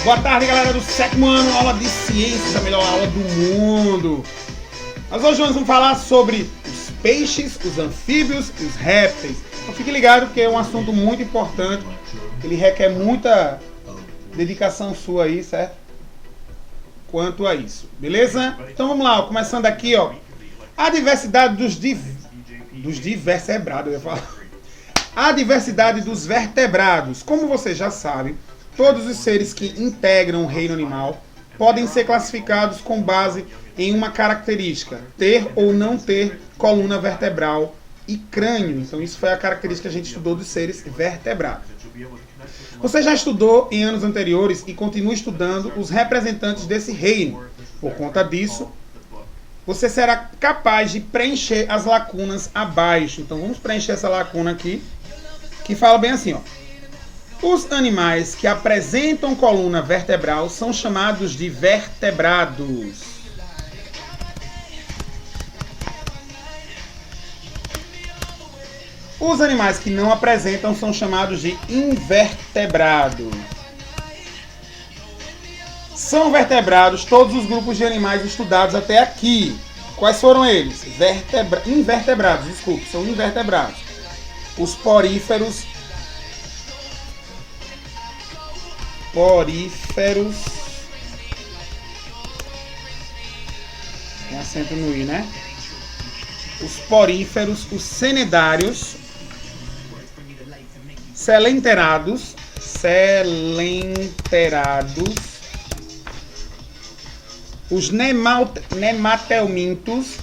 Boa tarde, galera do 7º ano, aula de ciência, a melhor aula do mundo. Mas hoje nós vamos falar sobre os peixes, os anfíbios e os répteis. Então fique ligado porque é um assunto muito importante, ele requer muita dedicação sua aí, certo? Quanto a isso, beleza? Então vamos lá, ó, começando aqui, ó. A diversidade dos vertebrados, eu ia falar. A diversidade dos vertebrados. Como você já sabe, todos os seres que integram o reino animal podem ser classificados com base em uma característica, ter ou não ter coluna vertebral e crânio. Então isso foi a característica que a gente estudou dos seres vertebrados. Você já estudou em anos anteriores e continua estudando os representantes desse reino. Por conta disso, você será capaz de preencher as lacunas abaixo. Então vamos preencher essa lacuna aqui, que fala bem assim, ó. Os animais que apresentam coluna vertebral são chamados de vertebrados. Os animais que não apresentam são chamados de invertebrados. São vertebrados todos os grupos de animais estudados até aqui. Quais foram eles? Invertebrados, desculpe, são invertebrados. Os poríferos, tem acento no i, né? Os poríferos, os cenedários, selenterados, os nematelmintos,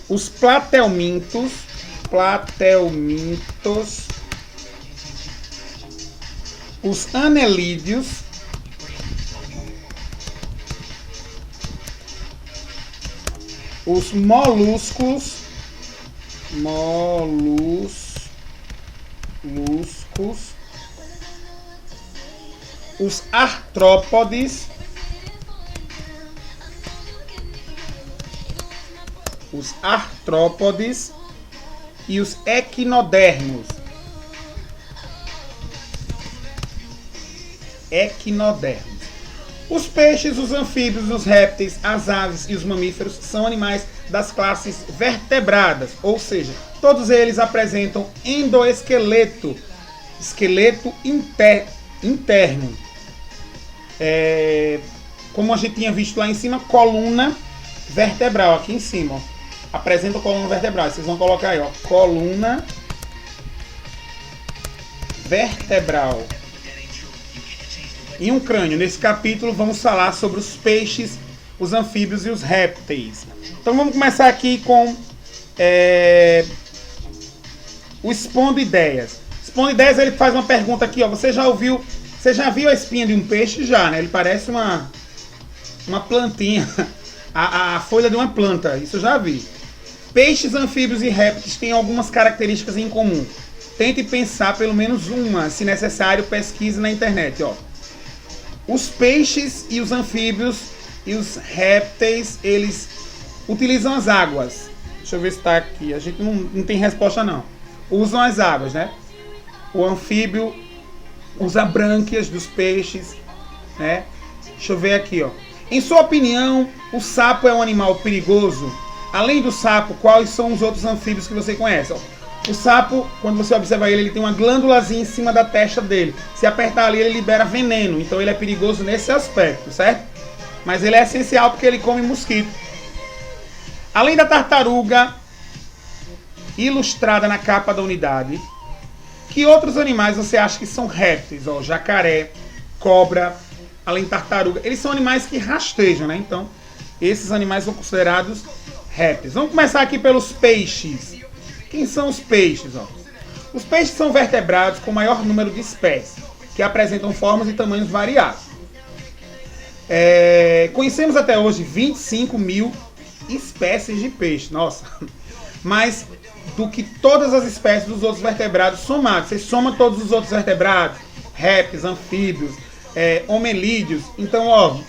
os platelmintos, os anelídeos, os moluscos, os artrópodes, e os equinodermos. Os peixes, os anfíbios, os répteis, as aves e os mamíferos são animais das classes vertebradas, ou seja, todos eles apresentam endoesqueleto, esqueleto interno. Como a gente tinha visto lá em cima, coluna vertebral, aqui em cima, ó. Apresenta coluna vertebral, vocês vão colocar aí, ó, coluna vertebral e um crânio. Nesse capítulo vamos falar sobre os peixes, os anfíbios e os répteis. Então vamos começar aqui com o Expondo Ideias. Expondo Ideias, ele faz uma pergunta aqui, ó. Você já viu a espinha de um peixe? Já, né? Ele parece uma plantinha, a folha de uma planta, isso eu já vi. Peixes, anfíbios e répteis têm algumas características em comum. Tente pensar pelo menos uma, se necessário, pesquise na internet, ó. Os peixes e os anfíbios e os répteis, eles utilizam as águas. Deixa eu ver se está aqui. A gente não tem resposta, não. Usam as águas, né? O anfíbio usa brânquias dos peixes, né? Deixa eu ver aqui, ó. Em sua opinião, o sapo é um animal perigoso? Além do sapo, quais são os outros anfíbios que você conhece? Ó, o sapo, quando você observa ele tem uma glândulazinha em cima da testa dele. Se apertar ali, ele libera veneno. Então ele é perigoso nesse aspecto, certo? Mas ele é essencial porque ele come mosquito. Além da tartaruga ilustrada na capa da unidade, que outros animais você acha que são répteis? Ó, jacaré, cobra, além de tartaruga. Eles são animais que rastejam, né? Então, esses animais são considerados répteis. Vamos começar aqui pelos peixes. Quem são os peixes? Ó? Os peixes são vertebrados com maior número de espécies, que apresentam formas e tamanhos variados. Conhecemos até hoje 25 mil espécies de peixe. Nossa! Mais do que todas as espécies dos outros vertebrados somados. Você soma todos os outros vertebrados, répteis, anfíbios, homelídeos. Então, ó,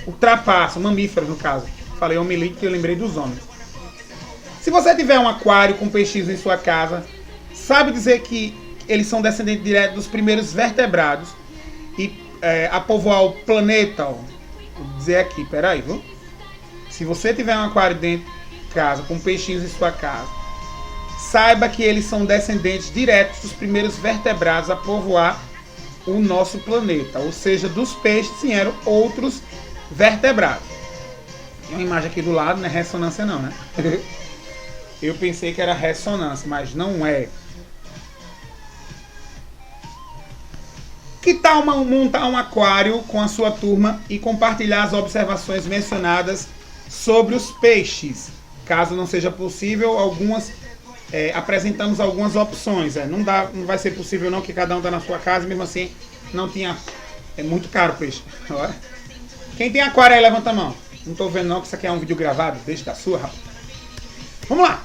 ultrapassa, mamíferos no caso. Falei homelídeo porque eu lembrei dos homens. Se você tiver um aquário com peixes em sua casa, sabe dizer que eles são descendentes diretos dos primeiros vertebrados e a povoar o planeta, ó, vou dizer aqui, peraí, viu? Se você tiver um aquário dentro de casa, com peixinhos em sua casa, saiba que eles são descendentes diretos dos primeiros vertebrados a povoar o nosso planeta, ou seja, dos peixes, sim, eram outros vertebrados. Tem uma imagem aqui do lado, não é ressonância não, né? Eu pensei que era ressonância, mas não é. Que tal montar um aquário com a sua turma e compartilhar as observações mencionadas sobre os peixes? Caso não seja possível, apresentamos algumas opções. Não vai ser possível não, que cada um está na sua casa, mesmo assim não tinha. É muito caro o peixe. Quem tem aquário aí, levanta a mão. Não estou vendo não, que isso aqui é um vídeo gravado, deixa da sua, rapaz. Vamos lá.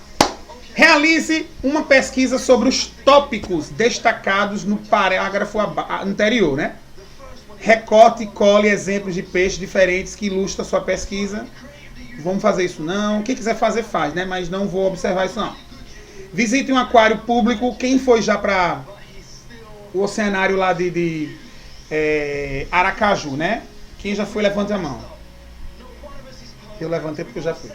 Realize uma pesquisa sobre os tópicos destacados no parágrafo anterior, né? Recorte e cole exemplos de peixes diferentes que ilustram a sua pesquisa. Vamos fazer isso não. Quem quiser fazer, faz, né? Mas não vou observar isso não. Visite um aquário público. Quem foi já para o oceanário lá de Aracaju, né? Quem já foi, levante a mão. Eu levantei porque eu já fui.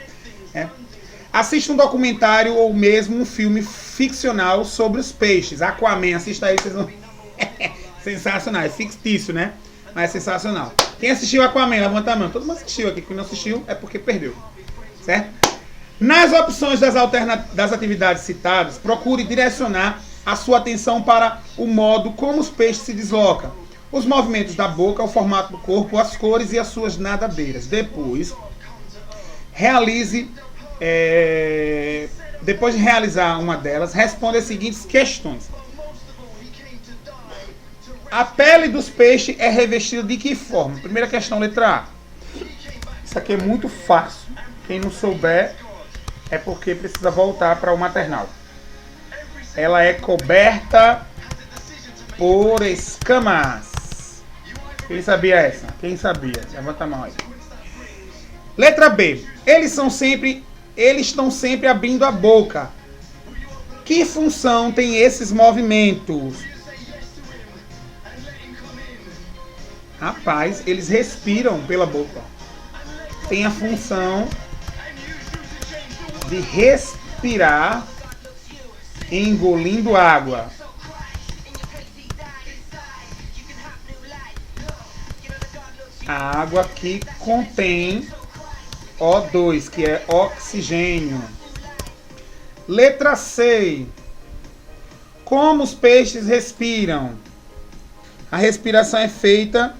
Assista um documentário ou mesmo um filme ficcional sobre os peixes. Aquaman, assista aí, vocês vão... Sensacional, é fictício, né? Mas é sensacional. Quem assistiu Aquaman, levanta a mão. Todo mundo assistiu aqui. Quem não assistiu é porque perdeu. Certo? Nas opções das atividades citadas, procure direcionar a sua atenção para o modo como os peixes se deslocam, os movimentos da boca, o formato do corpo, as cores e as suas nadadeiras. Depois de realizar uma delas, responda as seguintes questões. A pele dos peixes é revestida de que forma? Primeira questão, letra A. Isso aqui é muito fácil. Quem não souber é porque precisa voltar para o maternal. Ela é coberta por escamas. Quem sabia essa? Quem sabia? Levanta a mão aí. Letra B. Eles estão sempre abrindo a boca. Que função tem esses movimentos? Rapaz, eles respiram pela boca. Tem a função de respirar engolindo água. A água que contém O2, que é oxigênio. Letra C. Como os peixes respiram? A respiração é feita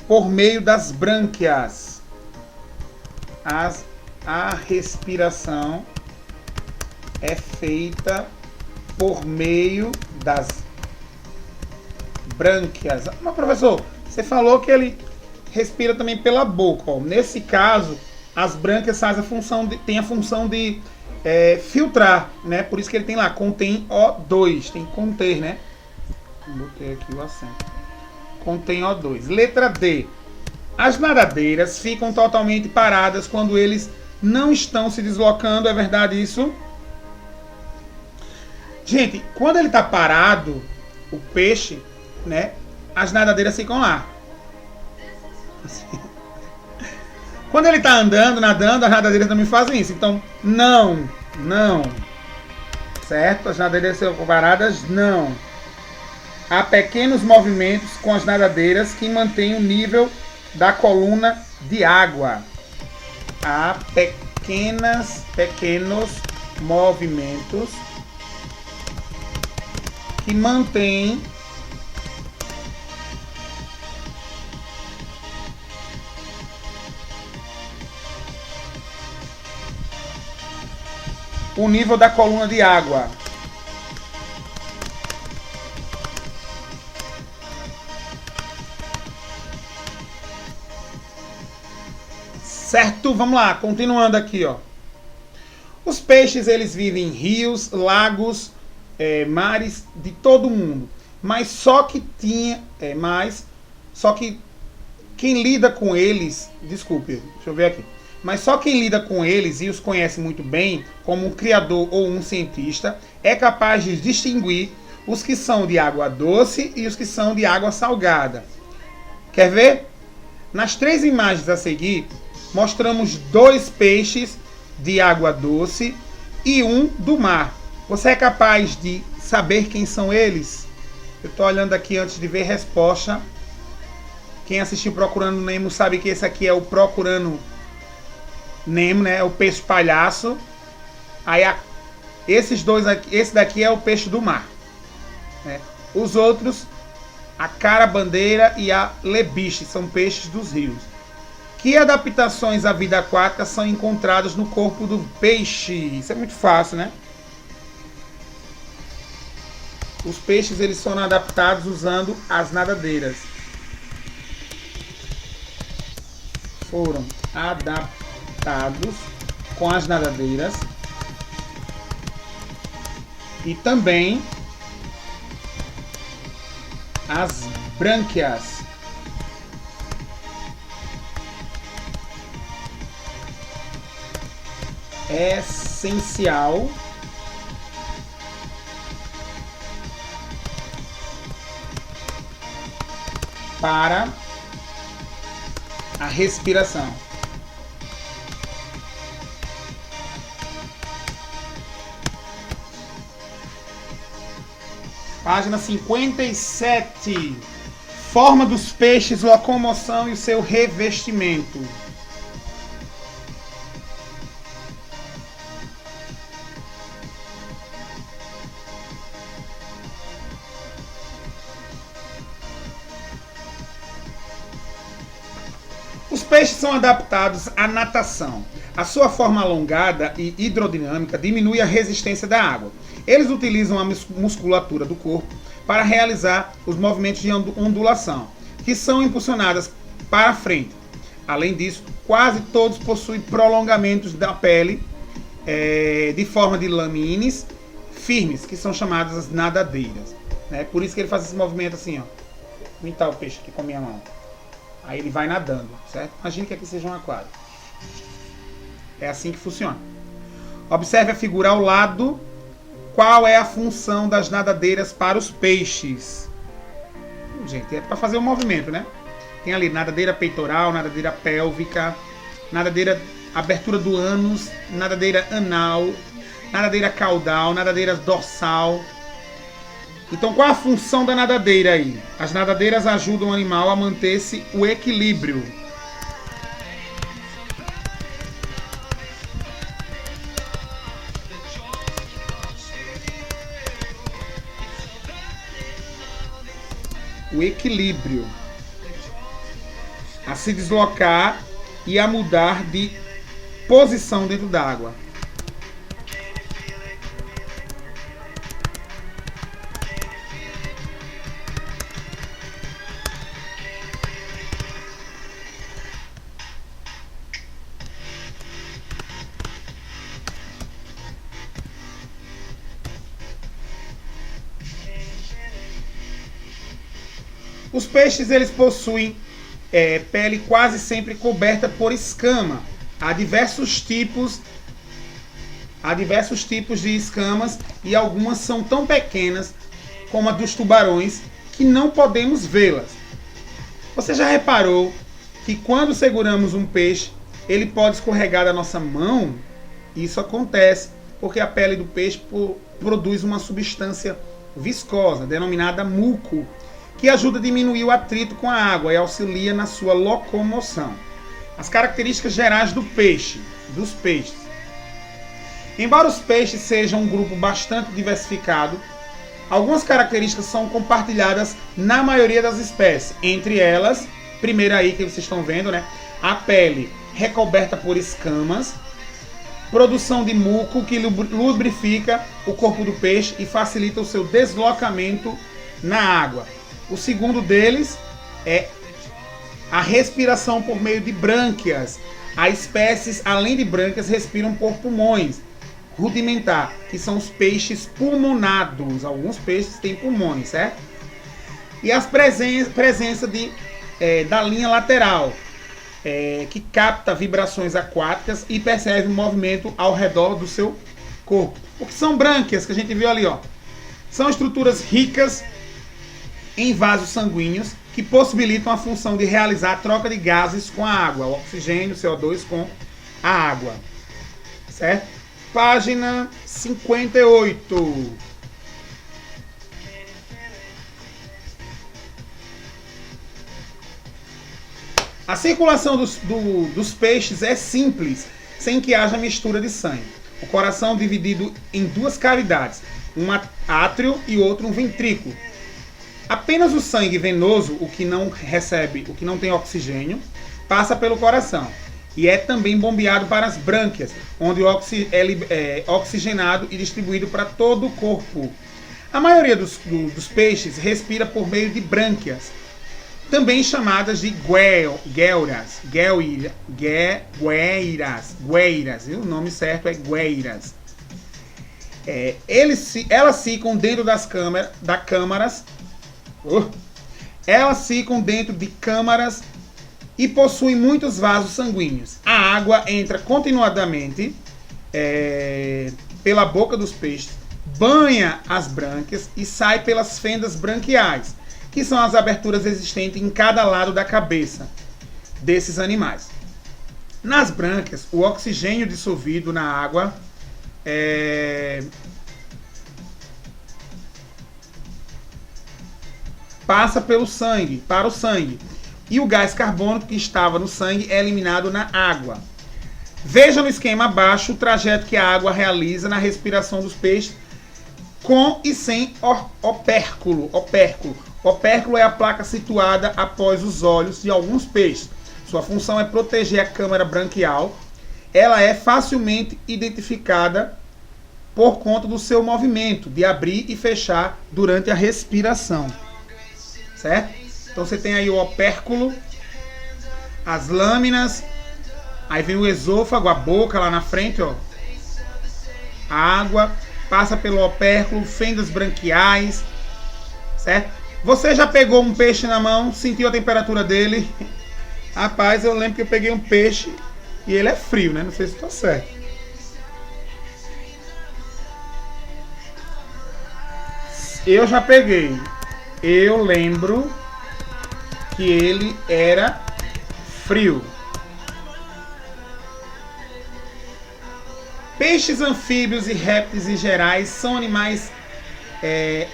por meio das brânquias. A respiração é feita por meio das brânquias. Mas, professor, você falou que ele respira também pela boca. Ó. Nesse caso, as brânquias têm a função de filtrar, né? Por isso que ele tem lá, contém O2, tem que conter, né? Botei aqui o acento. Contém O2. Letra D. As nadadeiras ficam totalmente paradas quando eles não estão se deslocando, é verdade isso? Gente, quando ele está parado, o peixe, né? As nadadeiras ficam lá. Quando ele está andando, nadando, as nadadeiras também fazem isso. Então, não. Certo? As nadadeiras são paradas, não. Há pequenos movimentos com as nadadeiras que mantêm o nível da coluna de água. Há pequenos movimentos que mantêm o nível da coluna de água. Certo? Vamos lá, continuando aqui, ó. Os peixes, eles vivem em rios, lagos, mares de todo mundo. Mas só que quem lida com eles, desculpe, deixa eu ver aqui. mas só quem lida com eles e os conhece muito bem, como um criador ou um cientista, é capaz de distinguir os que são de água doce e os que são de água salgada. Quer ver? Nas 3 imagens a seguir, mostramos 2 peixes de água doce e um do mar. Você é capaz de saber quem são eles? Eu estou olhando aqui antes de ver a resposta. Quem assistiu Procurando Nemo sabe que esse aqui é o Procurando Nemo, né? É o peixe palhaço. Aí esses dois aqui, esse daqui é o peixe do mar, né? Os outros, a carabandeira e a lebiche, são peixes dos rios. Que adaptações à vida aquática são encontradas no corpo do peixe? Isso é muito fácil, né? Os peixes eles são adaptados usando as nadadeiras. Foram adaptados com as nadadeiras e também as brânquias. Essencial para a respiração. Página 57. Forma dos peixes, locomoção e o seu revestimento. Os peixes são adaptados à natação. A sua forma alongada e hidrodinâmica diminui a resistência da água. Eles utilizam a musculatura do corpo para realizar os movimentos de ondulação, que são impulsionadas para frente. Além disso, quase todos possuem prolongamentos da pele de forma de lamines firmes, que são chamadas as nadadeiras, né? Por isso que ele faz esse movimento assim, ó. Vou imitar o peixe aqui com a minha mão. Aí ele vai nadando, certo? Imagine que aqui seja um aquário. É assim que funciona. Observe a figura ao lado. Qual é a função das nadadeiras para os peixes? Gente, é para fazer o movimento, né? Tem ali nadadeira peitoral, nadadeira pélvica, nadadeira abertura do ânus, nadadeira anal, nadadeira caudal, nadadeira dorsal. Então, qual a função da nadadeira aí? As nadadeiras ajudam o animal a manter-se o equilíbrio. O equilíbrio. A se deslocar e a mudar de posição dentro d'água. Os peixes eles possuem pele quase sempre coberta por escama. Há diversos tipos de escamas e algumas são tão pequenas como a dos tubarões que não podemos vê-las. Você já reparou que quando seguramos um peixe, ele pode escorregar da nossa mão? Isso acontece porque a pele do peixe produz uma substância viscosa, denominada muco, que ajuda a diminuir o atrito com a água e auxilia na sua locomoção. As características gerais dos peixes. Embora os peixes sejam um grupo bastante diversificado, algumas características são compartilhadas na maioria das espécies. Entre elas, primeira aí que vocês estão vendo, né? A pele recoberta por escamas, produção de muco que lubrifica o corpo do peixe e facilita o seu deslocamento na água. O segundo deles é a respiração por meio de brânquias. As espécies, além de brânquias, respiram por pulmões rudimentar, que são os peixes pulmonados. Alguns peixes têm pulmões, certo? E a presença da linha lateral. que capta vibrações aquáticas e percebe o movimento ao redor do seu corpo. O que são brânquias, que a gente viu ali, ó? São estruturas ricas em vasos sanguíneos que possibilitam a função de realizar a troca de gases com a água, o oxigênio, o CO2 com a água. Certo? Página 58. A circulação dos peixes é simples, sem que haja mistura de sangue. O coração é dividido em duas cavidades, um átrio e outro um ventrículo. Apenas o sangue venoso, o que não tem oxigênio, passa pelo coração e é também bombeado para as brânquias, onde é oxigenado e distribuído para todo o corpo. A maioria dos peixes respira por meio de brânquias, também chamadas de gueiras. O nome certo é gueiras. Elas ficam dentro Elas ficam dentro de câmaras e possuem muitos vasos sanguíneos. A água entra continuadamente pela boca dos peixes, banha as brânquias e sai pelas fendas branquiais, que são as aberturas existentes em cada lado da cabeça desses animais. Nas brânquias, o oxigênio dissolvido na água passa para o sangue, e o gás carbônico que estava no sangue é eliminado na água. Veja no esquema abaixo o trajeto que a água realiza na respiração dos peixes com e sem opérculo. Opérculo é a placa situada após os olhos de alguns peixes. Sua função é proteger a câmara branquial. Ela é facilmente identificada por conta do seu movimento de abrir e fechar durante a respiração. Certo? Então você tem aí o opérculo, as lâminas, aí vem o esôfago, a boca lá na frente, ó. A água passa pelo opérculo, fendas branquiais, certo? Você já pegou um peixe na mão, sentiu a temperatura dele? Rapaz, eu lembro que eu peguei um peixe e ele é frio, né? Não sei se está certo. Eu já peguei. Eu lembro que ele era frio. Peixes, anfíbios e répteis em gerais são animais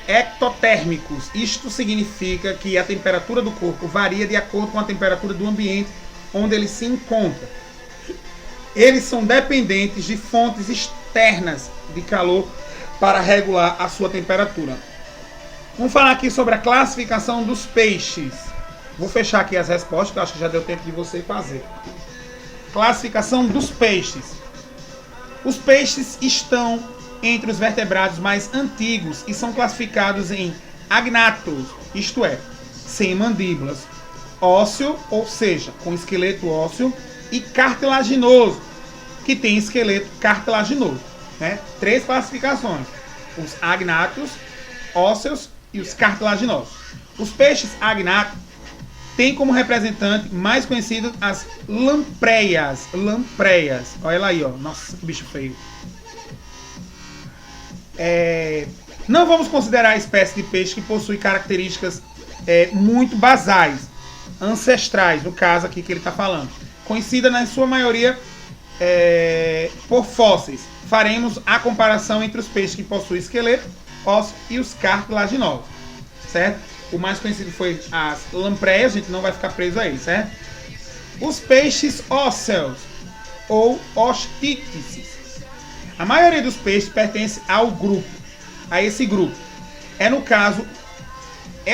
ectotérmicos. Isto significa que a temperatura do corpo varia de acordo com a temperatura do ambiente onde ele se encontra. Eles são dependentes de fontes externas de calor para regular a sua temperatura. Vamos falar aqui sobre a classificação dos peixes. Vou fechar aqui as respostas, que eu acho que já deu tempo de você fazer. Classificação dos peixes. Os peixes estão entre os vertebrados mais antigos e são classificados em agnatos, isto é, sem mandíbulas, ósseo, ou seja, com esqueleto ósseo, e cartilaginoso, que tem esqueleto cartilaginoso. Né? 3 classificações: os agnatos, ósseos e os cartilaginosos. Os peixes agnatos têm como representante mais conhecido as lampreias. Olha ela aí, ó. Nossa, que bicho feio. Não vamos considerar a espécie de peixe que possui características muito basais, ancestrais, no caso aqui que ele está falando, conhecida na sua maioria por fósseis. Faremos a comparação entre os peixes que possuem esqueleto, ósseo e os cartilaginosos, certo? O mais conhecido foi as lampreias, a gente não vai ficar preso aí, certo? Os peixes ósseos ou ostítices. A maioria dos peixes pertence a esse grupo. É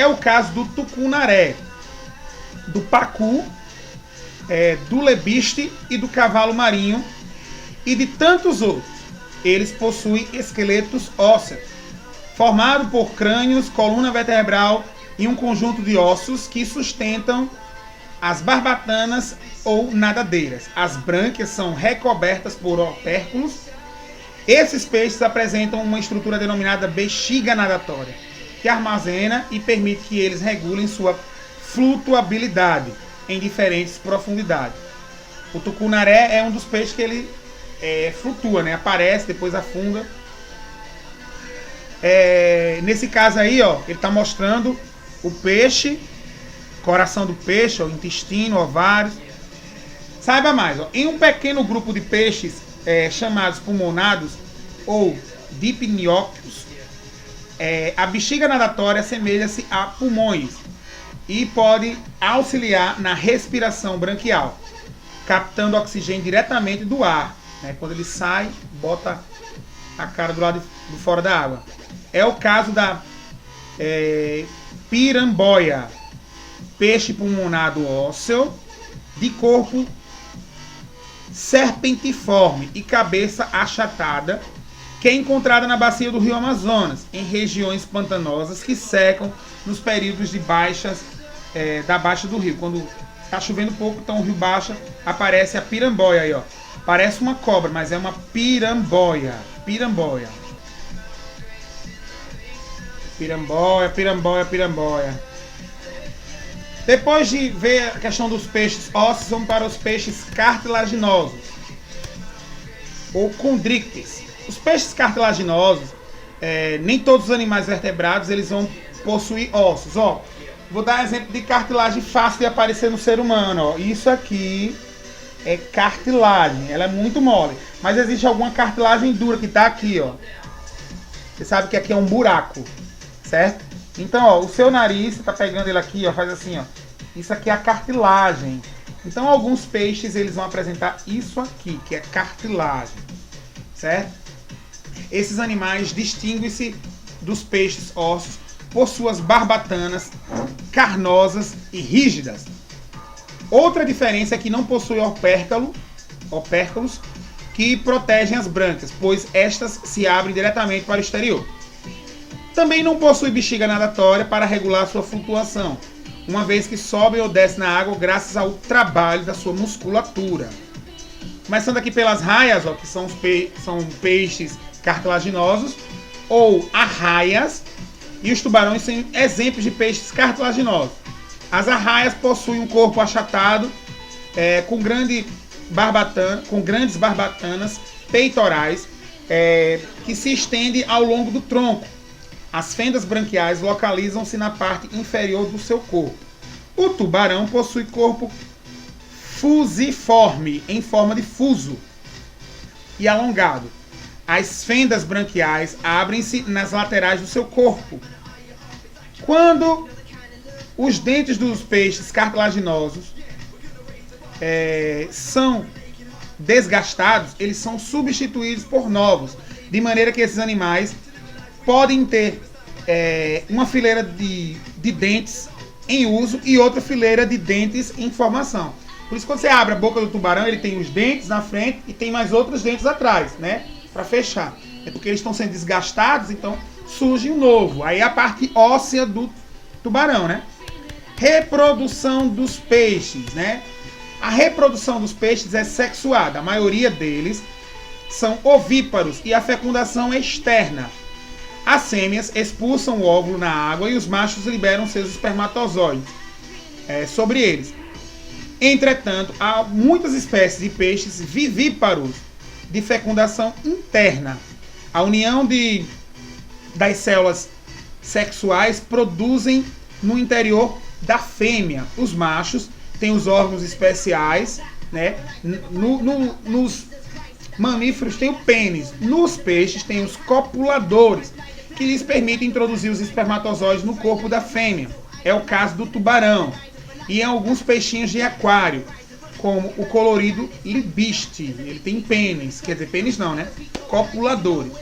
o caso do tucunaré, do pacu, do lebiste e do cavalo marinho e de tantos outros. Eles possuem esqueletos ósseos, formado por crânios, coluna vertebral e um conjunto de ossos que sustentam as barbatanas ou nadadeiras. As brânquias são recobertas por opérculos. Esses peixes apresentam uma estrutura denominada bexiga nadatória, que armazena e permite que eles regulem sua flutuabilidade em diferentes profundidades. O tucunaré é um dos peixes que ele flutua, né? Aparece, depois afunda. Nesse caso aí, ó, ele está mostrando o peixe, coração do peixe, ó, intestino, ovários. Saiba mais, ó, em um pequeno grupo de peixes chamados pulmonados ou dipniópicos, a bexiga nadatória assemelha-se a pulmões e pode auxiliar na respiração branquial, captando oxigênio diretamente do ar, né? Quando ele sai, bota a cara do lado de fora da água. É o caso da piramboia, peixe pulmonado ósseo, de corpo serpentiforme e cabeça achatada, que é encontrada na bacia do rio Amazonas, em regiões pantanosas que secam nos períodos de da baixa do rio. Quando está chovendo pouco, então o rio baixa, aparece a piramboia aí, ó. Parece uma cobra, mas é uma piramboia. Piramboia. Piramboia, piramboia, piramboia. Depois de ver a questão dos peixes ósseos, vamos para os peixes cartilaginosos, ou condrícteis. Os peixes cartilaginosos, nem todos os animais vertebrados eles vão possuir ossos. Ó, vou dar exemplo de cartilagem fácil de aparecer no ser humano. Ó. Isso aqui é cartilagem, ela é muito mole. Mas existe alguma cartilagem dura que está aqui, ó. Você sabe que aqui é um buraco, certo? Então, ó, o seu nariz, você tá pegando ele aqui, ó, faz assim, ó. Isso aqui é a cartilagem. Então, alguns peixes eles vão apresentar isso aqui, que é cartilagem, certo? Esses animais distinguem-se dos peixes ósseos por suas barbatanas carnosas e rígidas. Outra diferença é que não possui opérculos que protegem as brânquias, pois estas se abrem diretamente para o exterior. Também não possui bexiga nadatória para regular sua flutuação, uma vez que sobe ou desce na água graças ao trabalho da sua musculatura. Começando aqui pelas raias, ó, que são peixes cartilaginosos, ou arraias, e os tubarões são exemplos de peixes cartilaginosos. As arraias possuem um corpo achatado, com grandes barbatanas peitorais, que se estende ao longo do tronco. As fendas branquiais localizam-se na parte inferior do seu corpo. O tubarão possui corpo fusiforme, em forma de fuso e alongado. As fendas branquiais abrem-se nas laterais do seu corpo. Quando os dentes dos peixes cartilaginosos são desgastados, eles são substituídos por novos, de maneira que esses animais podem ter uma fileira de dentes em uso e outra fileira de dentes em formação. Por isso, quando você abre a boca do tubarão, ele tem os dentes na frente e tem mais outros dentes atrás, né? Para fechar. É porque eles estão sendo desgastados, então surge um novo. Aí a parte óssea do tubarão, né? Reprodução dos peixes, né? A reprodução dos peixes é sexuada. A maioria deles são ovíparos e a fecundação é externa. As fêmeas expulsam o óvulo na água e os machos liberam seus espermatozoides sobre eles. Entretanto, há muitas espécies de peixes vivíparos de fecundação interna. A união das células sexuais produzem no interior da fêmea. Os machos têm os órgãos especiais, né? Nos mamíferos tem o pênis. Nos peixes tem os copuladores, que lhes permitem introduzir os espermatozoides no corpo da fêmea. É o caso do tubarão. E em alguns peixinhos de aquário, como o colorido libiste. Ele tem pênis, quer dizer, pênis não, né? Copuladores.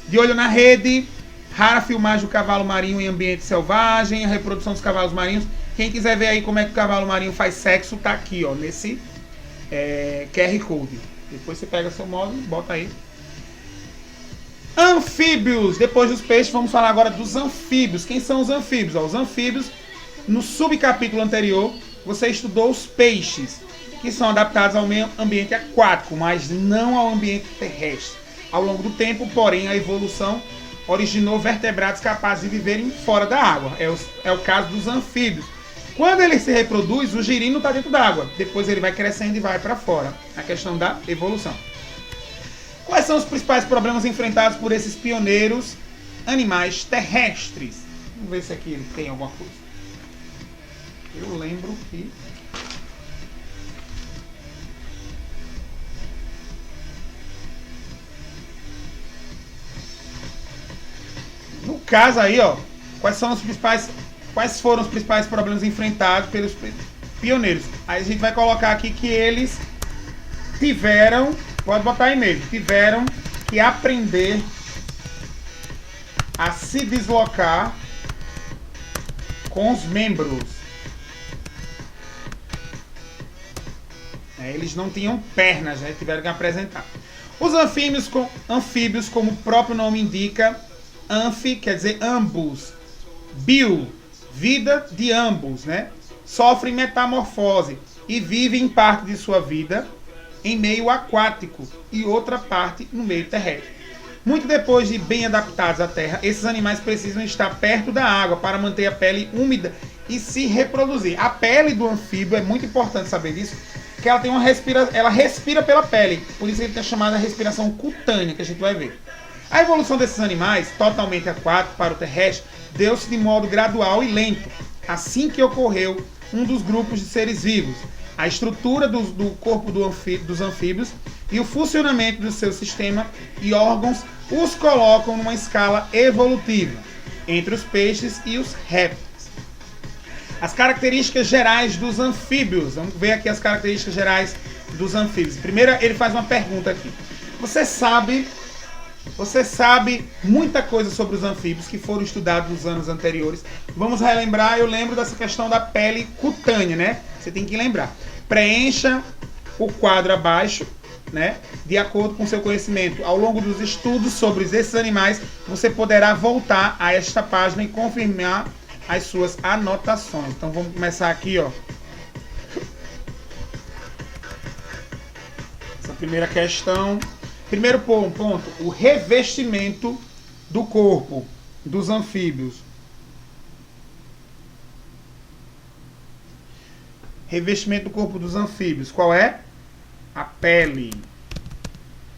De olho na rede, rara filmagem do cavalo marinho em ambiente selvagem, a reprodução dos cavalos marinhos. Quem quiser ver aí como é que o cavalo marinho faz sexo, tá aqui, ó, nesse QR Code. Depois você pega seu módulo e bota aí. Anfíbios. Depois dos peixes, vamos falar agora dos anfíbios. Quem são os anfíbios? Ó, os anfíbios, no subcapítulo anterior, você estudou os peixes, que são adaptados ao meio ambiente aquático, mas não ao ambiente terrestre. Ao longo do tempo, porém, a evolução originou vertebrados capazes de viverem fora da água. É o caso dos anfíbios, Quando ele se reproduz, o girino está dentro d'água. Depois ele vai crescendo e vai para fora. A questão da evolução. Quais são os principais problemas enfrentados por esses pioneiros animais terrestres? Vamos ver se aqui ele tem alguma coisa. Eu lembro que... No caso aí, ó, quais foram os principais problemas enfrentados pelos pioneiros? Aí a gente vai colocar aqui que eles tiveram, pode botar aí mesmo, tiveram que aprender a se deslocar com os membros. Eles não tinham pernas, né? Tiveram que apresentar. Os anfíbios, como o próprio nome indica, anfi quer dizer ambos, bio, vida de ambos, né? Sofrem metamorfose e vivem parte de sua vida em meio aquático e outra parte no meio terrestre. Muito depois de bem adaptados à terra, esses animais precisam estar perto da água para manter a pele úmida e se reproduzir. A pele do anfíbio, é muito importante saber disso, que ela tem ela respira pela pele, por isso ele tem a chamada respiração cutânea, que a gente vai ver. A evolução desses animais, totalmente aquáticos para o terrestre, deu-se de modo gradual e lento, assim que ocorreu um dos grupos de seres vivos. A estrutura do corpo dos anfíbios e o funcionamento do seu sistema e órgãos os colocam numa escala evolutiva entre os peixes e os répteis. As características gerais dos anfíbios. Vamos ver aqui as características gerais dos anfíbios. Primeiro, ele faz uma pergunta aqui. Você sabe muita coisa sobre os anfíbios que foram estudados nos anos anteriores. Vamos relembrar, eu lembro dessa questão da pele cutânea, né? Você tem que lembrar. Preencha o quadro abaixo, né? De acordo com seu conhecimento. Ao longo dos estudos sobre esses animais, você poderá voltar a esta página e confirmar as suas anotações. Então vamos começar aqui, ó. Essa primeira questão. Primeiro ponto, o revestimento do corpo dos anfíbios. Revestimento do corpo dos anfíbios. Qual é? A pele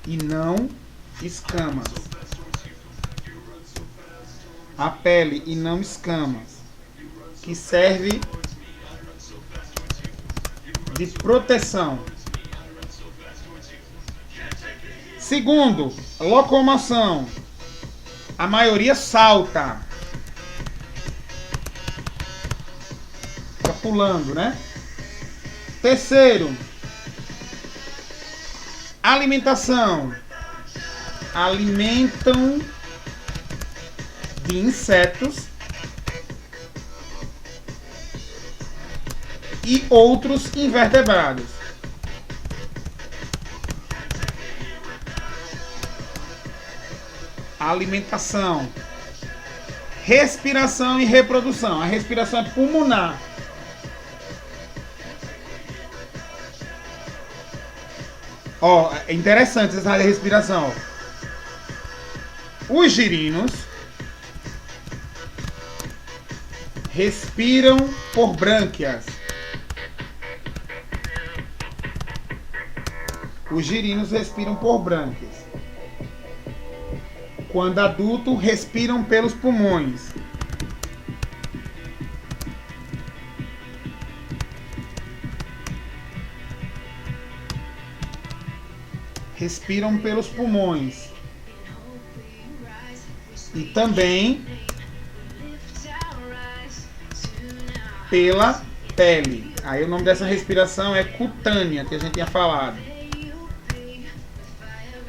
e não escamas. A pele e não escamas, que serve de proteção. Segundo, locomoção. A maioria salta. Fica pulando, né? Terceiro, alimentação. Alimentam de insetos e outros invertebrados. Alimentação, respiração e reprodução. A respiração é pulmonar. Ó, é interessante essa respiração. Os girinos respiram por brânquias. Os girinos respiram por brânquias. Quando adulto, respiram pelos pulmões. Respiram pelos pulmões. E também pela pele. Aí o nome dessa respiração é cutânea, que a gente tinha falado.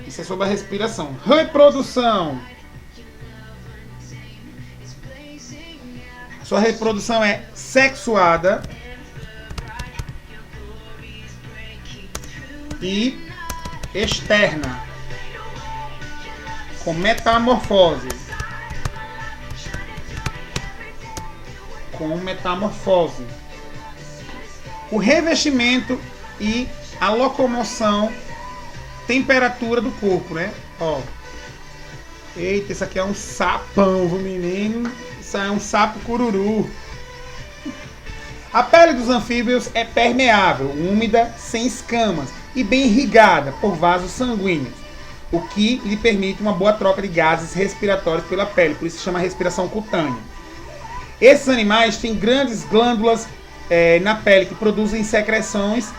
Isso é sobre a respiração. Reprodução. Sua reprodução é sexuada e externa, com metamorfose. Com metamorfose. O revestimento e a locomoção, temperatura do corpo, né? Ó. Eita, isso aqui é um sapão, viu, menino? Isso aí é um sapo cururu. A pele dos anfíbios é permeável, úmida, sem escamas e bem irrigada por vasos sanguíneos, o que lhe permite uma boa troca de gases respiratórios pela pele, por isso se chama respiração cutânea. Esses animais têm grandes glândulas na pele que produzem secreções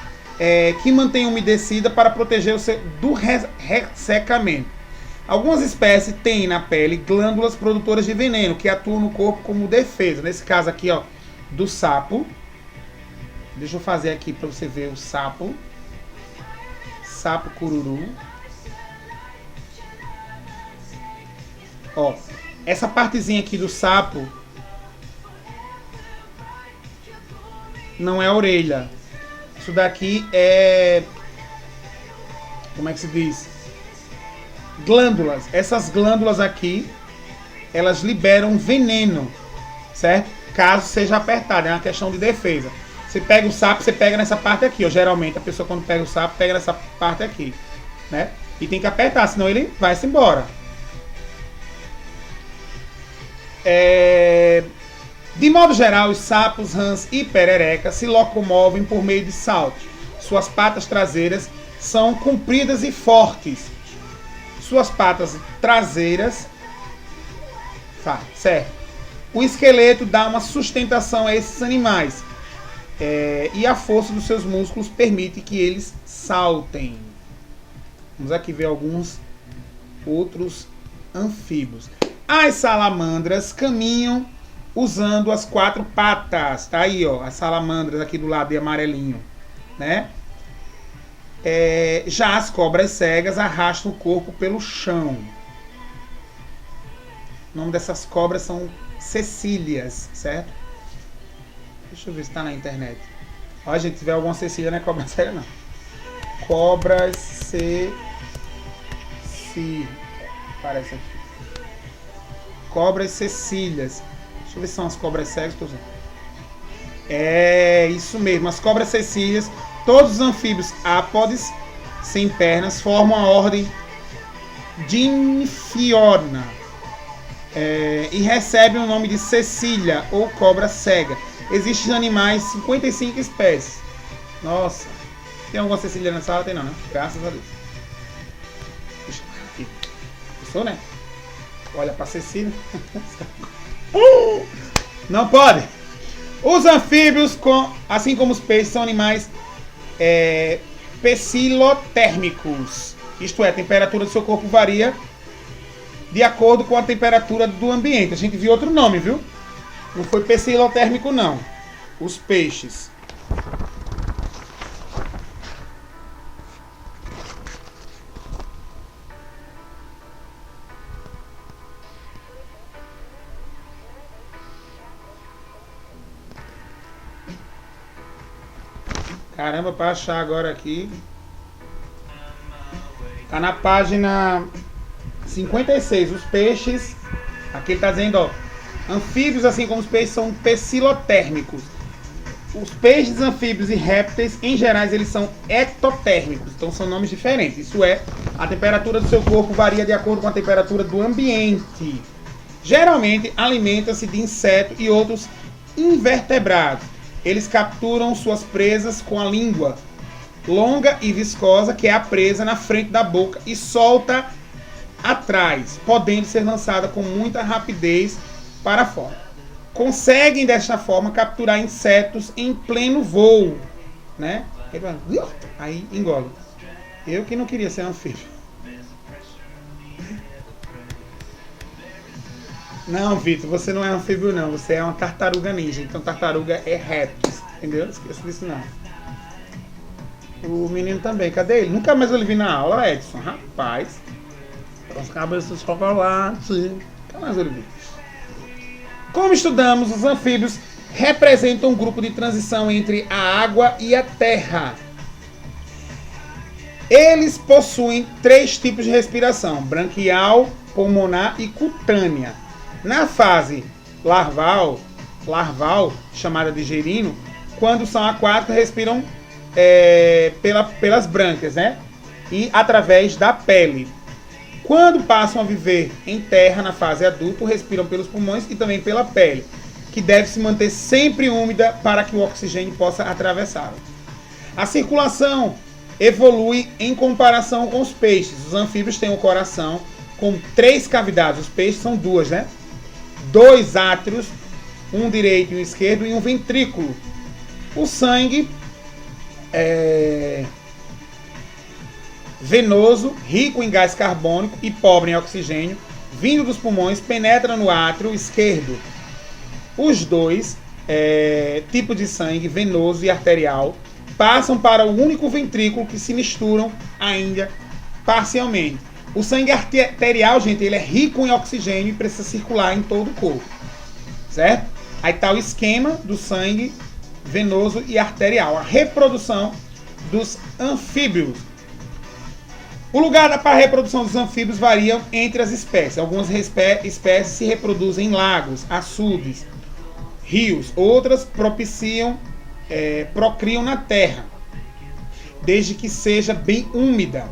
que mantêm umedecida para proteger do ressecamento. Algumas espécies têm na pele glândulas produtoras de veneno que atuam no corpo como defesa. Nesse caso aqui, ó, do sapo. Deixa eu fazer aqui para você ver o sapo. Sapo cururu. Ó, essa partezinha aqui do sapo não é a orelha. Isso daqui é... como é que se diz? Glândulas. Essas glândulas aqui, elas liberam veneno, certo? Caso seja apertado, é uma questão de defesa. Você pega o sapo, você pega nessa parte aqui, ó. Geralmente a pessoa quando pega o sapo, pega nessa parte aqui, né? E tem que apertar, senão ele vai-se embora. De modo geral, os sapos, rãs e pererecas se locomovem por meio de saltos. Suas patas traseiras são compridas e fortes. Suas patas traseiras... certo. O esqueleto dá uma sustentação a esses animais. E a força dos seus músculos permite que eles saltem. Vamos aqui ver alguns outros anfíbios. As salamandras caminham usando as 4 patas. Tá aí, ó, as salamandras aqui do lado de amarelinho, né? Já as cobras cegas arrastam o corpo pelo chão. O nome dessas cobras são cecílias, certo? Deixa eu ver se está na internet. Ó, gente, se tiver alguma cecília, não é cobra cega, não. Cobras parece aqui. Cobras cecílias. Deixa eu ver se são as cobras cegas. É isso mesmo, as cobras cecílias. Todos os anfíbios ápodes sem pernas formam a ordem Diphyodona e recebem o nome de cecília ou cobra cega. Existem animais, 55 espécies. Nossa, tem alguma cecília na sala? Tem não, né? Graças a Deus. Deixa eu aqui. Gostou, né? Olha pra Cecília. Não pode! Os anfíbios, assim como os peixes, são animais pecilotérmicos. Isto é, a temperatura do seu corpo varia de acordo com a temperatura do ambiente. A gente viu outro nome, viu? Não foi pecilotérmico, não. Os peixes. Caramba, para achar agora aqui. Tá na página 56. Os peixes. Aqui ele tá dizendo, ó. Anfíbios, assim como os peixes, são pecilotérmicos. Os peixes, anfíbios e répteis, em geral, eles são ectotérmicos. Então são nomes diferentes. Isso é, a temperatura do seu corpo varia de acordo com a temperatura do ambiente. Geralmente, alimenta-se de insetos e outros invertebrados. Eles capturam suas presas com a língua longa e viscosa, que é a presa na frente da boca, e solta atrás, podendo ser lançada com muita rapidez para fora. Conseguem desta forma capturar insetos em pleno voo, né? Aí engole. Eu que não queria ser anfíbio. Não, Vitor, você não é anfíbio não, você é uma tartaruga ninja. Então tartaruga é réptil, entendeu? Não esqueça disso não. O menino também, cadê ele? Nunca mais eu vi na aula, Edson. Rapaz, as cabeças de chocolate. Nunca mais eu vi. Como estudamos, os anfíbios representam um grupo de transição entre a água e a terra. Eles possuem 3 tipos de respiração: branquial, pulmonar e cutânea. Na fase larval, chamada de gerino, quando são aquáticos, respiram pelas brânquias, né? E através da pele. Quando passam a viver em terra, na fase adulta, respiram pelos pulmões e também pela pele, que deve se manter sempre úmida para que o oxigênio possa atravessá-la. A circulação evolui em comparação com os peixes. Os anfíbios têm um coração com 3 cavidades. Os peixes são 2, né? 2 átrios, um direito e um esquerdo, e um ventrículo. O sangue venoso, rico em gás carbônico e pobre em oxigênio, vindo dos pulmões, penetra no átrio esquerdo. Os dois tipos de sangue, venoso e arterial, passam para o único ventrículo, que se misturam ainda parcialmente. O sangue arterial, gente, ele é rico em oxigênio e precisa circular em todo o corpo, certo? Aí está o esquema do sangue venoso e arterial. A reprodução dos anfíbios. O lugar para a reprodução dos anfíbios varia entre as espécies. Algumas espécies se reproduzem em lagos, açudes, rios. Outras procriam na terra, desde que seja bem úmida.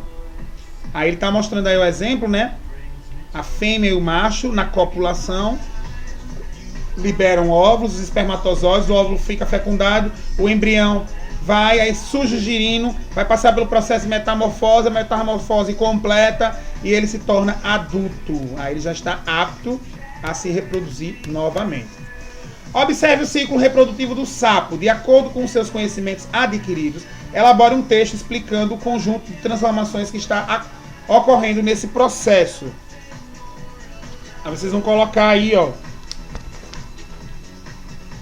Aí ele está mostrando aí o exemplo, né? A fêmea e o macho, na copulação, liberam óvulos, os espermatozoides, o óvulo fica fecundado, o embrião vai, aí surge o girino, vai passar pelo processo de metamorfose, a metamorfose completa e ele se torna adulto. Aí ele já está apto a se reproduzir novamente. Observe o ciclo reprodutivo do sapo. De acordo com seus conhecimentos adquiridos, elabore um texto explicando o conjunto de transformações que está ocorrendo nesse processo. Aí vocês vão colocar aí, ó,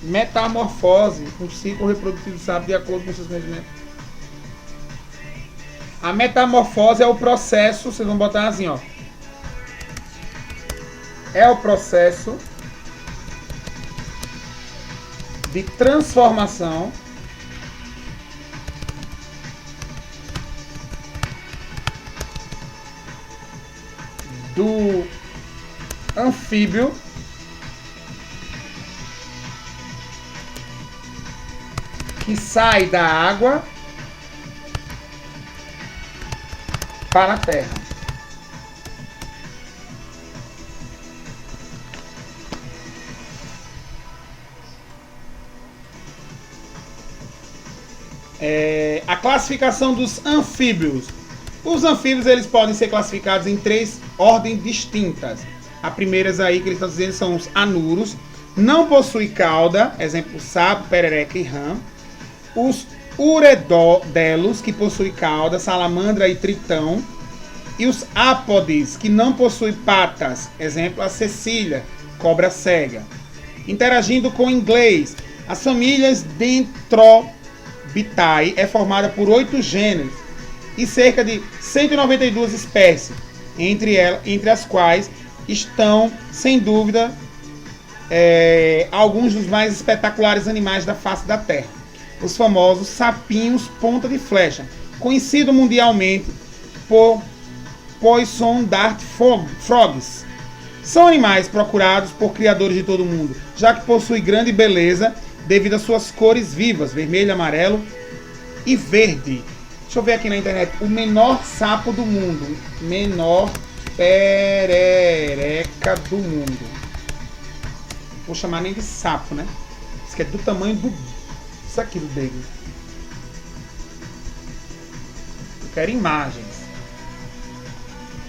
metamorfose, um ciclo reprodutivo do sapo de acordo com seus conhecimentos. A metamorfose é o processo, vocês vão botar assim, ó. É o processo de transformação do anfíbio que sai da água para a terra. A classificação dos anfíbios. Os anfíbios, eles podem ser classificados em 3 ordens distintas. As primeiras aí que eles estão dizendo são os anuros. Não possui cauda, exemplo, sapo, perereca e rã. Os uredodelos, que possuem cauda, salamandra e tritão. E os ápodes, que não possuem patas, exemplo, a cecília, cobra cega. Interagindo com o inglês, as famílias Dentrobitae é formada por 8 gêneros e cerca de 192 espécies, entre as quais estão, sem dúvida, alguns dos mais espetaculares animais da face da Terra. Os famosos sapinhos ponta de flecha, conhecido mundialmente por Poisson Dart Frogs. São animais procurados por criadores de todo o mundo, já que possuem grande beleza devido às suas cores vivas, vermelho, amarelo e verde. Deixa eu ver aqui na internet. O menor sapo do mundo. Menor perereca do mundo. Vou chamar nem de sapo, né? Isso aqui é do tamanho do... Isso aqui do dedo. Eu quero imagens.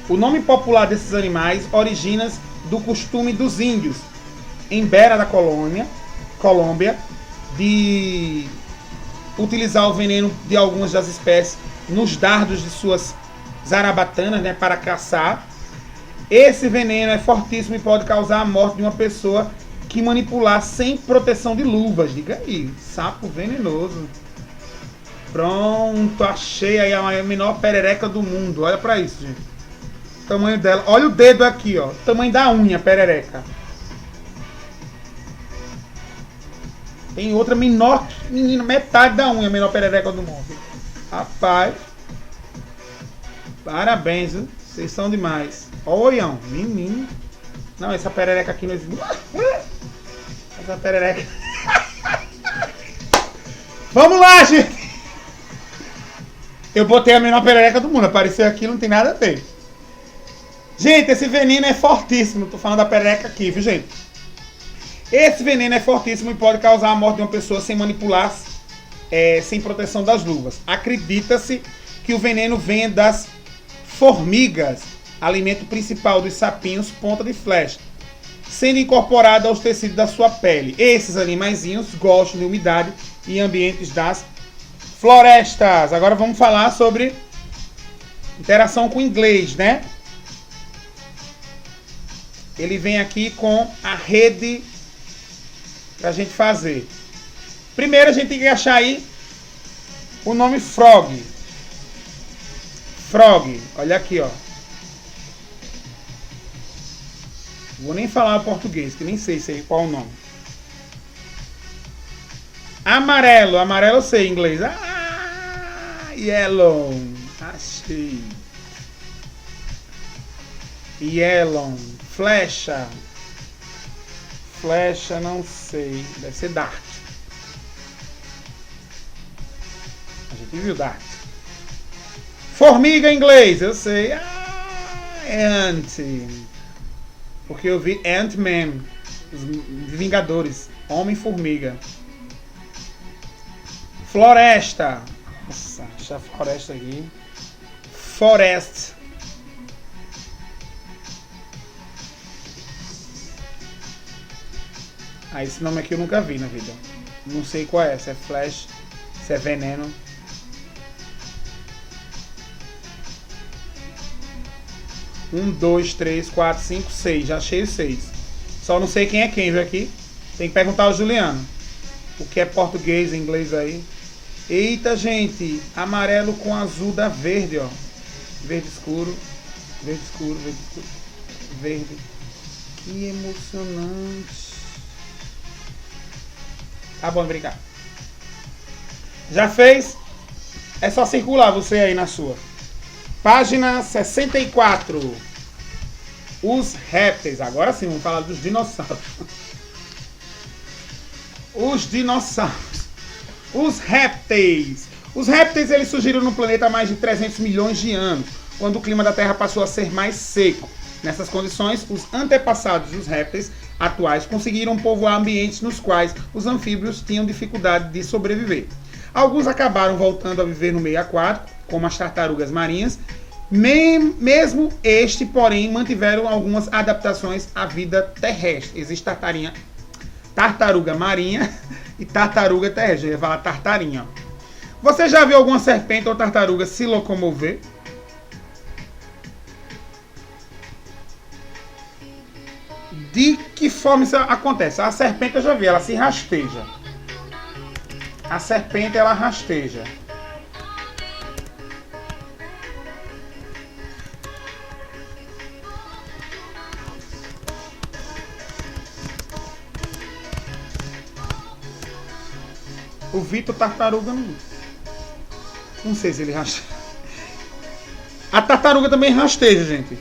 O nome popular desses animais origina do costume dos índios, em Beira da Colômbia, de utilizar o veneno de algumas das espécies nos dardos de suas zarabatanas, né, para caçar. Esse veneno é fortíssimo e pode causar a morte de uma pessoa que manipular sem proteção de luvas. Diga aí, sapo venenoso. Pronto, achei aí a menor perereca do mundo. Olha pra isso, gente. O tamanho dela. Olha o dedo aqui, ó. O tamanho da unha, perereca. Tem outra menor, menino, metade da unha, menor perereca do mundo. Rapaz. Parabéns, viu? Vocês são demais. Olham, menino. Não, essa perereca aqui não existe. Essa perereca. Vamos lá, gente. Eu botei a menor perereca do mundo. Apareceu aqui, não tem nada a ver. Gente, esse veneno é fortíssimo. Tô falando da perereca aqui, viu, gente? Esse veneno é fortíssimo e pode causar a morte de uma pessoa sem manipular, sem proteção das luvas. Acredita-se que o veneno venha das formigas, alimento principal dos sapinhos ponta de flecha, sendo incorporado aos tecidos da sua pele. Esses animaizinhos gostam de umidade e ambientes das florestas. Agora vamos falar sobre interação com o inglês, né? Ele vem aqui com a rede pra gente fazer. Primeiro a gente tem que achar aí o nome frog. Frog, olha aqui, ó. Vou nem falar o português, que nem sei qual é o nome. Amarelo, amarelo eu sei em inglês. Yellow, achei. Yellow, flecha. Flecha, não sei. Deve ser dart. A gente viu dart. Formiga em inglês, eu sei. Ant. Porque eu vi Ant-Man, os Vingadores, Homem-Formiga. Floresta. Nossa, achar floresta aqui. Forest. Esse nome aqui eu nunca vi na vida. Não sei qual é, se é flash, se é veneno. Um, dois, três, quatro, cinco, seis. Já achei os 6. Só não sei quem é quem, viu aqui? Tem que perguntar ao Juliano. O que é português e inglês aí? Eita, gente. Amarelo com azul da verde, ó. Verde escuro. Verde escuro, verde escuro. Verde. Que emocionante. Tá bom, brincar. Já fez? É só circular você aí na sua. Página 64. Os répteis. Agora sim, vamos falar dos dinossauros. Os dinossauros. Os répteis. Os répteis eles surgiram no planeta há mais de 300 milhões de anos, quando o clima da Terra passou a ser mais seco. Nessas condições, os antepassados dos répteis atuais conseguiram povoar ambientes nos quais os anfíbios tinham dificuldade de sobreviver. Alguns acabaram voltando a viver no meio aquático, como as tartarugas marinhas. Mesmo este, porém, mantiveram algumas adaptações à vida terrestre. Existe tartaruga marinha e tartaruga terrestre. Eu ia falar tartarinha. Você já viu alguma serpente ou tartaruga se locomover? De que forma isso acontece? A serpente eu já vi, ela se rasteja. A serpente, ela rasteja. O Vitor tartaruga não sei se ele rasteja. A tartaruga também rasteja, gente.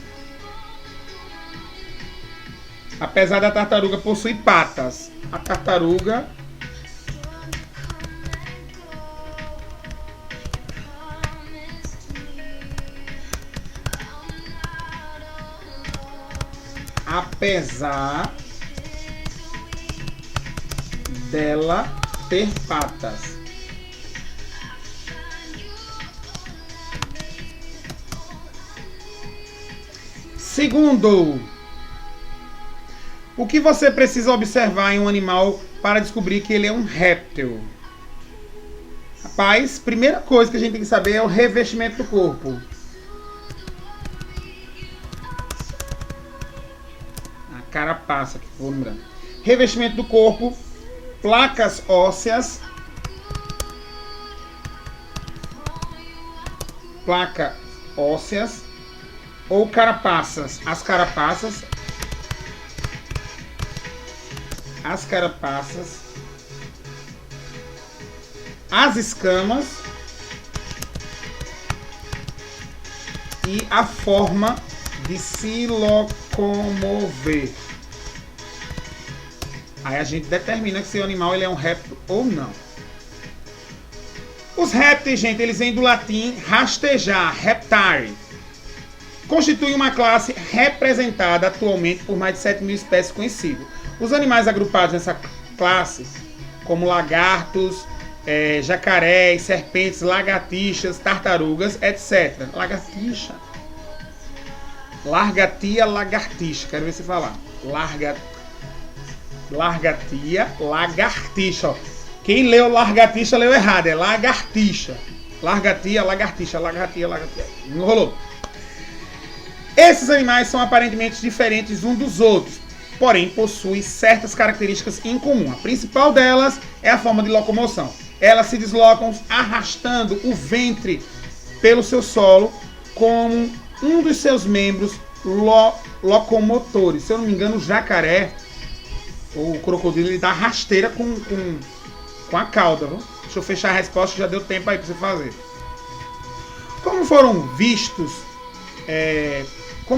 Apesar da tartaruga possuir patas, a tartaruga apesar dela ter patas. Segundo, o que você precisa observar em um animal para descobrir que ele é um réptil? Rapaz, primeira coisa que a gente tem que saber é o revestimento do corpo. A carapaça, que vou lembrar. Revestimento do corpo, placas ósseas, placa ósseas ou carapaças. As carapaças, as escamas e a forma de se locomover. Aí a gente determina que se o animal ele é um réptil ou não. Os répteis, gente, eles vêm do latim rastejar, reptare. Constitui uma classe representada atualmente por mais de 7.000 espécies conhecidas. Os animais agrupados nessa classe, como lagartos, jacarés, serpentes, lagartixas, tartarugas, etc. Largatia, lagartixa. Quero ver você falar. Largatia, lagartixa. Ó. Quem leu largatixa leu errado. É lagartixa. Largatia, lagartixa. Enrolou. Esses animais são aparentemente diferentes uns dos outros, porém possuem certas características em comum. A principal delas é a forma de locomoção. Elas se deslocam arrastando o ventre pelo seu solo como um dos seus membros locomotores. Se eu não me engano, o jacaré ou o crocodilo, ele dá rasteira com a cauda. Viu? Deixa eu fechar a resposta, já deu tempo aí para você fazer. Como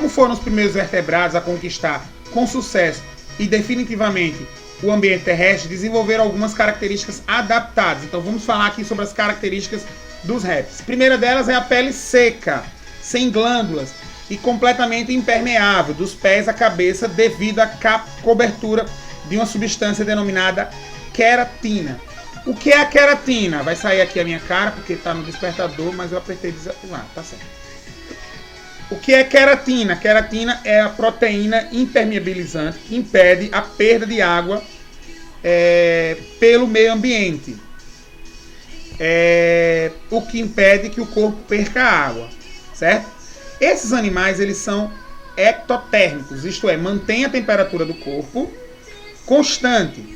foram os primeiros vertebrados a conquistar com sucesso e definitivamente o ambiente terrestre, desenvolveram algumas características adaptadas. Então vamos falar aqui sobre as características dos répteis. A primeira delas é a pele seca, sem glândulas e completamente impermeável, dos pés à cabeça, devido à cobertura de uma substância denominada queratina. O que é a queratina? Vai sair aqui a minha cara, porque está no despertador, mas eu apertei desativar. Tá certo. O que é queratina? Queratina é a proteína impermeabilizante que impede a perda de água pelo meio ambiente. O que impede que o corpo perca água, certo? Esses animais, eles são ectotérmicos, isto é, mantém a temperatura do corpo constante.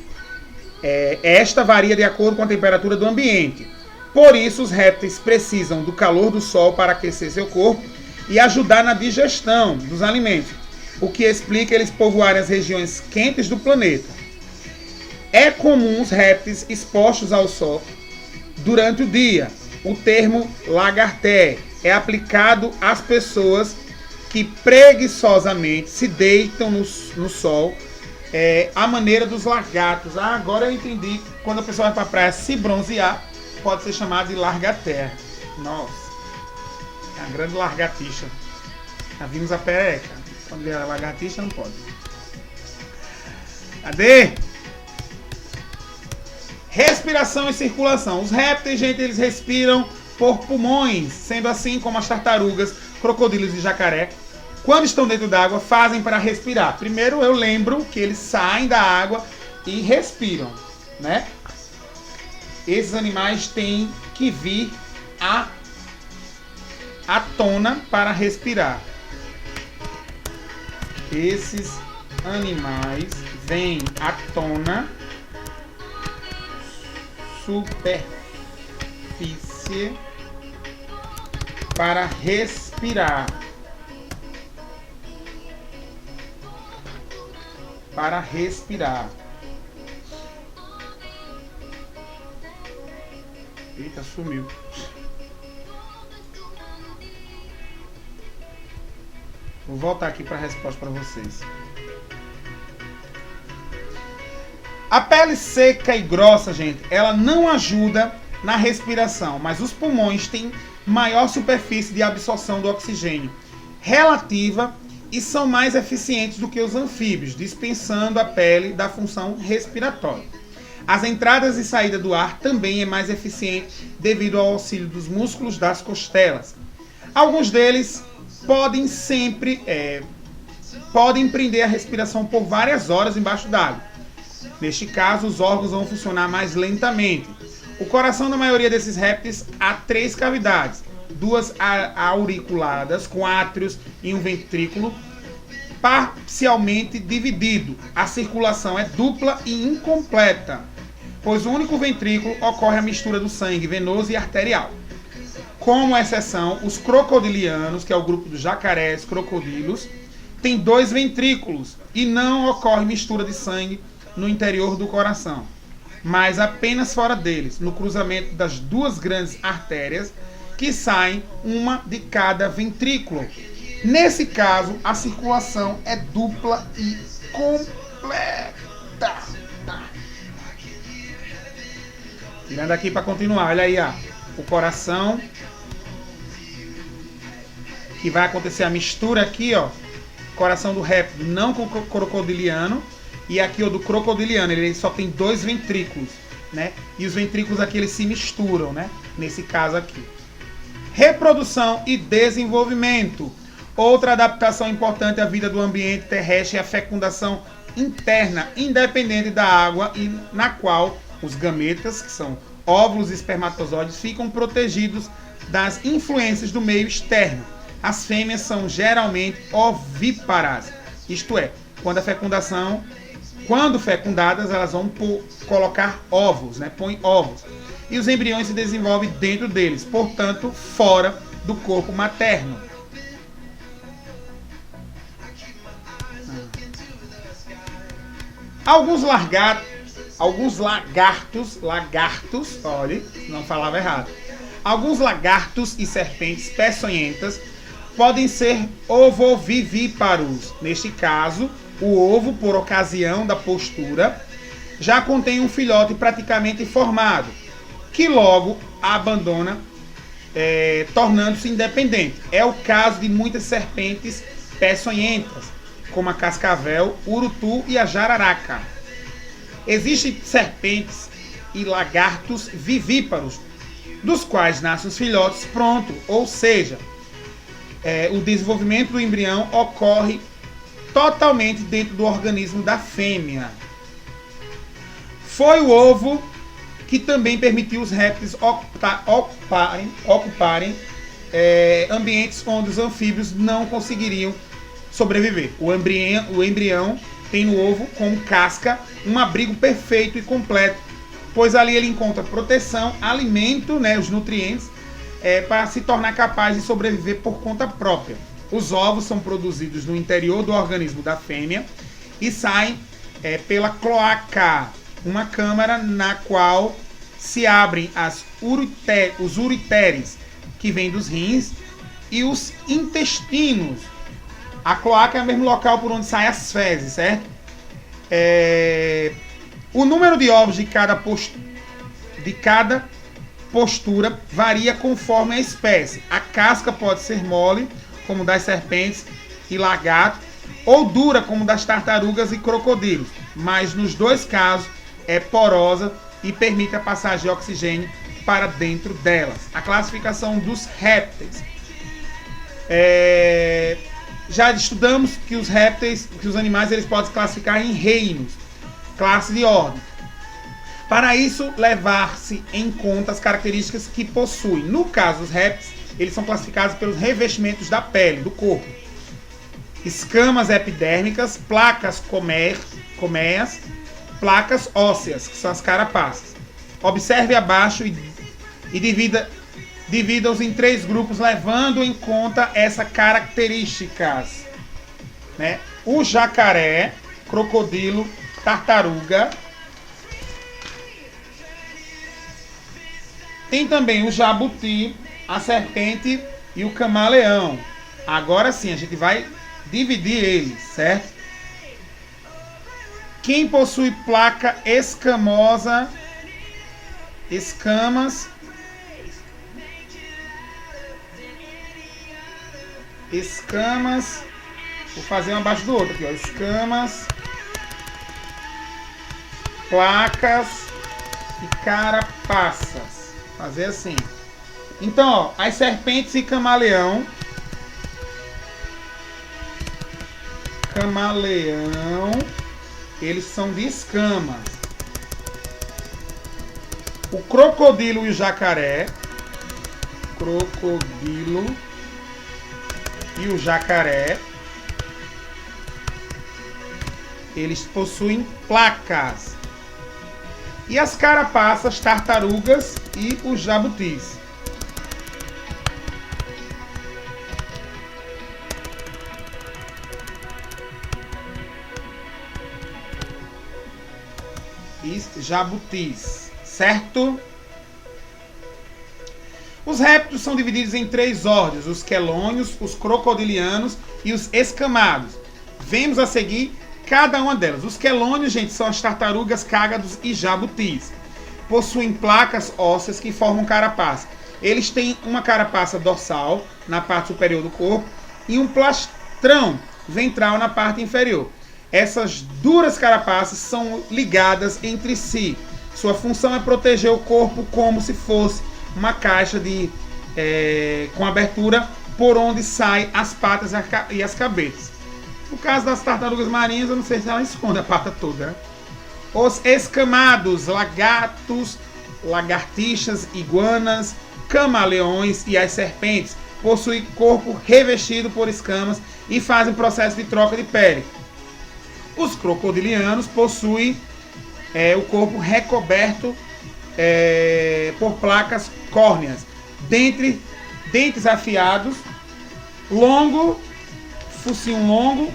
Esta varia de acordo com a temperatura do ambiente. Por isso, os répteis precisam do calor do sol para aquecer seu corpo e ajudar na digestão dos alimentos, o que explica eles povoarem as regiões quentes do planeta. É comum os répteis expostos ao sol durante o dia. O termo lagarté é aplicado às pessoas que preguiçosamente se deitam no sol, à maneira dos lagartos. Agora eu entendi, quando a pessoa vai para a praia se bronzear, pode ser chamado de largaté. Nossa. A grande lagartixa. Já vimos a perereca. Quando vier a lagartixa, não pode. Cadê? Respiração e circulação. Os répteis, gente, eles respiram por pulmões, sendo assim como as tartarugas, crocodilos e jacaré, quando estão dentro d'água, fazem para respirar. Primeiro eu lembro que eles saem da água e respiram, né? Esses animais têm que vir à tona para respirar. Esses animais vêm à tona, superfície, para respirar. Para respirar. Eita, sumiu. Vou voltar aqui para a resposta para vocês. A pele seca e grossa, gente, ela não ajuda na respiração, mas os pulmões têm maior superfície de absorção do oxigênio relativa e são mais eficientes do que os anfíbios, dispensando a pele da função respiratória. As entradas e saída do ar também é mais eficiente devido ao auxílio dos músculos das costelas. Alguns deles podem prender a respiração por várias horas embaixo d'água. Neste caso, os órgãos vão funcionar mais lentamente. O coração da maioria desses répteis há 3 cavidades, 2 auriculadas com átrios e um ventrículo parcialmente dividido. A circulação é dupla e incompleta, pois o único ventrículo ocorre a mistura do sangue venoso e arterial. Como exceção, os crocodilianos, que é o grupo dos jacarés, crocodilos, tem 2 ventrículos e não ocorre mistura de sangue no interior do coração, mas apenas fora deles, no cruzamento das 2 grandes artérias que saem uma de cada ventrículo. Nesse caso, a circulação é dupla e completa. Tirando aqui para continuar, olha aí, ó, o coração, que vai acontecer a mistura aqui, ó, coração do réptil não crocodiliano, e aqui o do crocodiliano, ele só tem 2 ventrículos, né? E os ventrículos aqui eles se misturam, né? Nesse caso aqui. Reprodução e desenvolvimento. Outra adaptação importante à vida do ambiente terrestre é a fecundação interna, independente da água, e na qual os gametas, que são óvulos e espermatozoides, ficam protegidos das influências do meio externo. As fêmeas são geralmente ovíparas, isto é, quando fecundadas, elas vão colocar ovos, né? Põem ovos. E os embriões se desenvolvem dentro deles, portanto, fora do corpo materno. Alguns lagartos, olha, não falava errado. Alguns lagartos e serpentes peçonhentas podem ser ovovivíparos. Neste caso, o ovo, por ocasião da postura, já contém um filhote praticamente formado, que logo a abandona, tornando-se independente. É o caso de muitas serpentes peçonhentas, como a cascavel, urutu e a jararaca. Existem serpentes e lagartos vivíparos, dos quais nascem os filhotes pronto, ou seja, o desenvolvimento do embrião ocorre totalmente dentro do organismo da fêmea. Foi o ovo que também permitiu os répteis ocuparem ambientes onde os anfíbios não conseguiriam sobreviver. O embrião tem no ovo, com casca, um abrigo perfeito e completo, pois ali ele encontra proteção, alimento, né, os nutrientes, para se tornar capaz de sobreviver por conta própria. Os ovos são produzidos no interior do organismo da fêmea e saem pela cloaca, uma câmara na qual se abrem os ureteres, que vêm dos rins, e os intestinos. A cloaca é o mesmo local por onde saem as fezes, certo? O número de ovos de cada postura varia conforme a espécie. A casca pode ser mole, como das serpentes e lagartos, ou dura, como das tartarugas e crocodilos, mas nos dois casos é porosa e permite a passagem de oxigênio para dentro delas. A classificação dos répteis. Já estudamos que os répteis, que os animais, eles podem se classificar em reinos, classe de ordem. Para isso, levar-se em conta as características que possuem. No caso, os répteis, eles são classificados pelos revestimentos da pele, do corpo. Escamas epidérmicas, placas colmeias, placas ósseas, que são as carapaças. Observe abaixo e divida-os em 3 grupos, levando em conta essas características, né? O jacaré, crocodilo, tartaruga. Tem também o jabuti, a serpente e o camaleão. Agora sim, a gente vai dividir eles, certo? Quem possui placa escamosa, escamas, vou fazer um abaixo do outro aqui, ó. Escamas, placas e carapaças. Fazer assim. Então, ó, as serpentes e camaleão, eles são de escamas. O crocodilo e o jacaré, eles possuem placas. E as carapaças, tartarugas e os jabutis. Jabutis, certo? Os répteis são divididos em 3 ordens: os quelônios, os crocodilianos e os escamados. Vemos a seguir cada uma delas. Os quelônios, gente, são as tartarugas, cágados e jabutis. Possuem placas ósseas que formam carapaça. Eles têm uma carapaça dorsal na parte superior do corpo e um plastrão ventral na parte inferior. Essas duras carapaças são ligadas entre si. Sua função é proteger o corpo como se fosse uma caixa com abertura por onde saem as patas e as cabeças. No caso das tartarugas marinhas, eu não sei se ela esconde a pata toda, né? Os escamados, lagartos, lagartixas, iguanas, camaleões e as serpentes possuem corpo revestido por escamas e fazem processo de troca de pele. Os crocodilianos possuem o corpo recoberto por placas córneas, dentes afiados, focinho longo.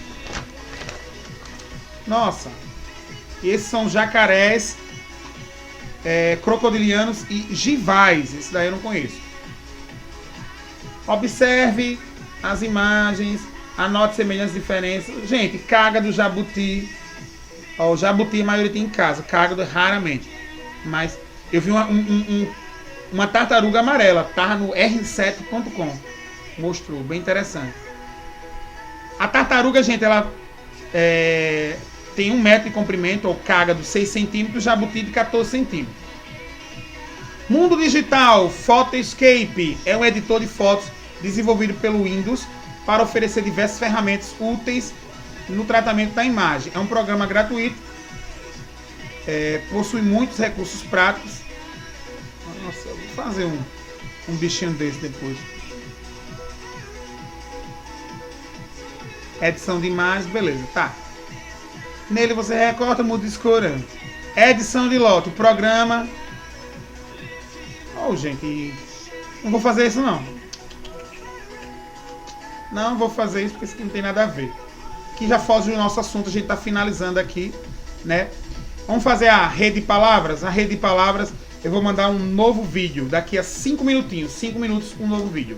Nossa, esses são jacarés crocodilianos e givais. Esse daí eu não conheço. Observe as imagens, anote semelhanças e diferenças. Gente, caga do jabuti. Ó, o jabuti a maioria tem em casa, caga raramente. Mas eu vi uma tartaruga amarela, tá no r7.com. Mostrou, bem interessante. A tartaruga, gente, ela tem 1 metro de comprimento, ou cágado 6 centímetros, jabuti de 14 centímetros. Mundo Digital Photoscape é um editor de fotos desenvolvido pelo Windows para oferecer diversas ferramentas úteis no tratamento da imagem. É um programa gratuito, possui muitos recursos práticos. Nossa, eu vou fazer um bichinho desse depois. Edição de imagens, beleza, tá. Nele você recorta, muda escura. Edição de lote, programa. Oh, gente, não vou fazer isso não. Não vou fazer isso porque isso não tem nada a ver. Que já foge do nosso assunto, a gente tá finalizando aqui, né? Vamos fazer a rede de palavras. A rede de palavras, eu vou mandar um novo vídeo daqui a 5 minutinhos. 5 minutos, um novo vídeo.